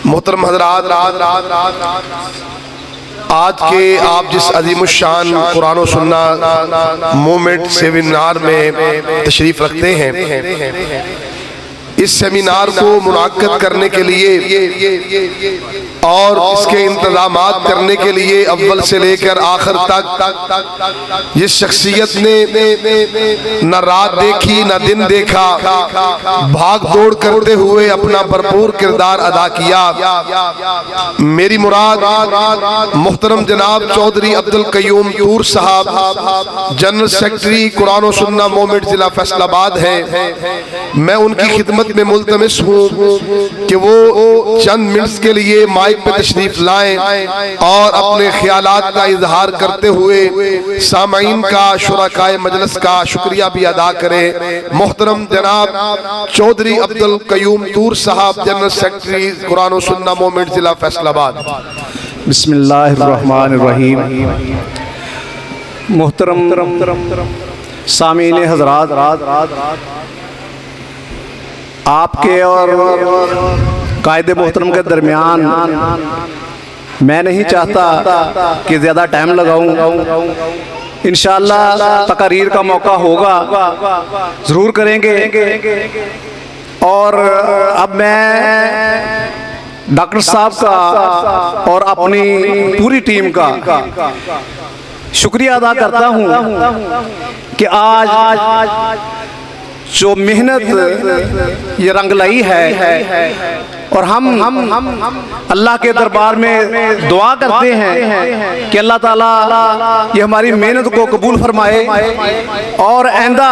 मोहतरम हज़रात, आज के आप जिस अज़ीमुश्शान कुरान और सुन्ना मूवमेंट सेमिनार में तशरीफ़ रखते हैं, इस सेमिनार को मुनाक़िद करने के लिए और इसके इंतज़ामात करने के लिए अव्वल से लेकर आखिर तक जिस शख्सियत ने न रात देखी न दिन देखा, भाग दौड़ करते हुए अपना भरपूर किरदार अदा किया, मेरी मुराद मोहतरम जनाब चौधरी अब्दुल कयूम तूर साहब, जनरल सेक्रेटरी कुरान और सुन्ना मूवमेंट जिला फैसलाबाद है। मैं उनकी खिदमत में मुल्तमिस हूँ कि वो चंद मिनट्स के लिए माइक पे तशरीफ लाएं और अपने ख्यालात का इजहार करते हुए सामाईन का, शुरकाए मजलिस का शुक्रिया भी अदा करें। मोहतरम जनाब चौधरी अब्दुल कयूम तूर साहब, जनरल सेक्रेटरी कुरान और सुन्ना मूवमेंट जिला फैसलाबाद। बिस्मिल्लाहिर्रहमानिर्रहीम। मोहतरम सामीन हज़रात, आपके और कायदे मोहतरम के दरमियान मैं नहीं चाहता कि ज़्यादा टाइम लगाऊं। इंशाअल्लाह तकरीर का मौका होगा, ज़रूर करेंगे। और अब मैं डॉक्टर साहब का और अपनी पूरी टीम का शुक्रिया अदा करता हूं कि आज जो मेहनत ये रंग लाई है और हम अल्लाह के दरबार में दुआ करते हैं कि अल्लाह ताला ये हमारी मेहनत को कबूल फरमाए और आइंदा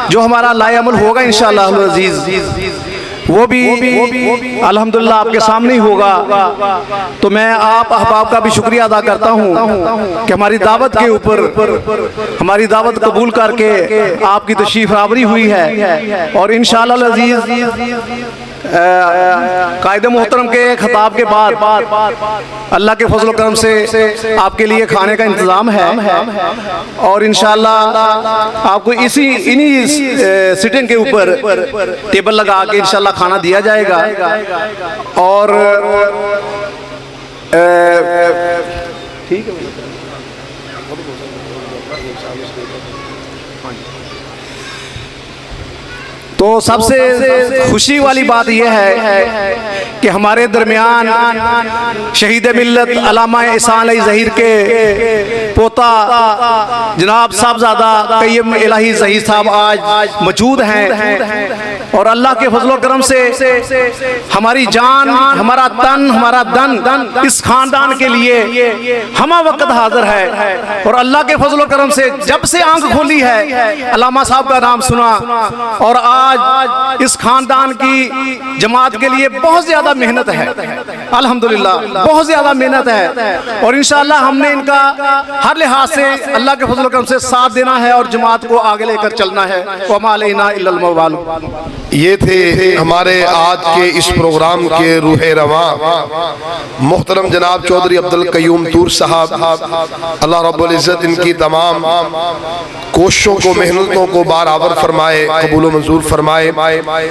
जो हमारा लाएअमल होगा इंशाअल्लाह अज़ीज़ वो भी अल्हम्दुलिल्लाह आपके सामने ही होगा। तो मैं आप अहबाब का भी शुक्रिया अदा करता हूँ कि हमारी दावत के ऊपर हमारी दावत कबूल करके आपकी तशरीफ़ आवरी हुई है। और इंशाअल्लाह अज़ीज़ कायदे मोहतरम के खिताब के बाद अल्लाह के फजल करम से आपके लिए खाने का इंतज़ाम है और इंशाअल्लाह आपको इन्हीं सिटिंग के ऊपर टेबल लगा के इंशाअल्लाह खाना दिया जाएगा। और ठीक है, तो सबसे खुशी वाली बात यह है कि हमारे दरमियान शहीद मिल्लत अल्लामा एहसान अली ज़हीर के पोता जनाब साहबजादा कय्यम इलाही ज़हीर साहब आज मौजूद हैं और अल्लाह के फजल करम से हमारी जान, हमारा तन, हमारा धन इस खानदान के लिए हमा वक्त हाजिर है। और अल्लाह के फजल करम से जब से आंख खोली है अल्लामा साहब का नाम सुना और आज इस खानदान की जमात के लिए बहुत ज्यादा मेहनत है, अल्हम्दुलिल्लाह बहुत ज्यादा मेहनत है। और इंशाअल्लाह हमने इनका हर लिहाज से अल्लाह के फजल करम से साथ देना है और जमात को आगे लेकर चलना है। वमा अलैना इल्लल मवाल। ये थे हमारे आज के इस प्रोग्राम के रूहे रवा मोहतरम जनाब चौधरी अब्दुल कयूम तूर साहब। अल्लाह रब्बुल इज़्ज़त इनकी तमाम कोशिशों को, मेहनतों को बाराबर फरमाए, कबूल मंजूर फरमाए।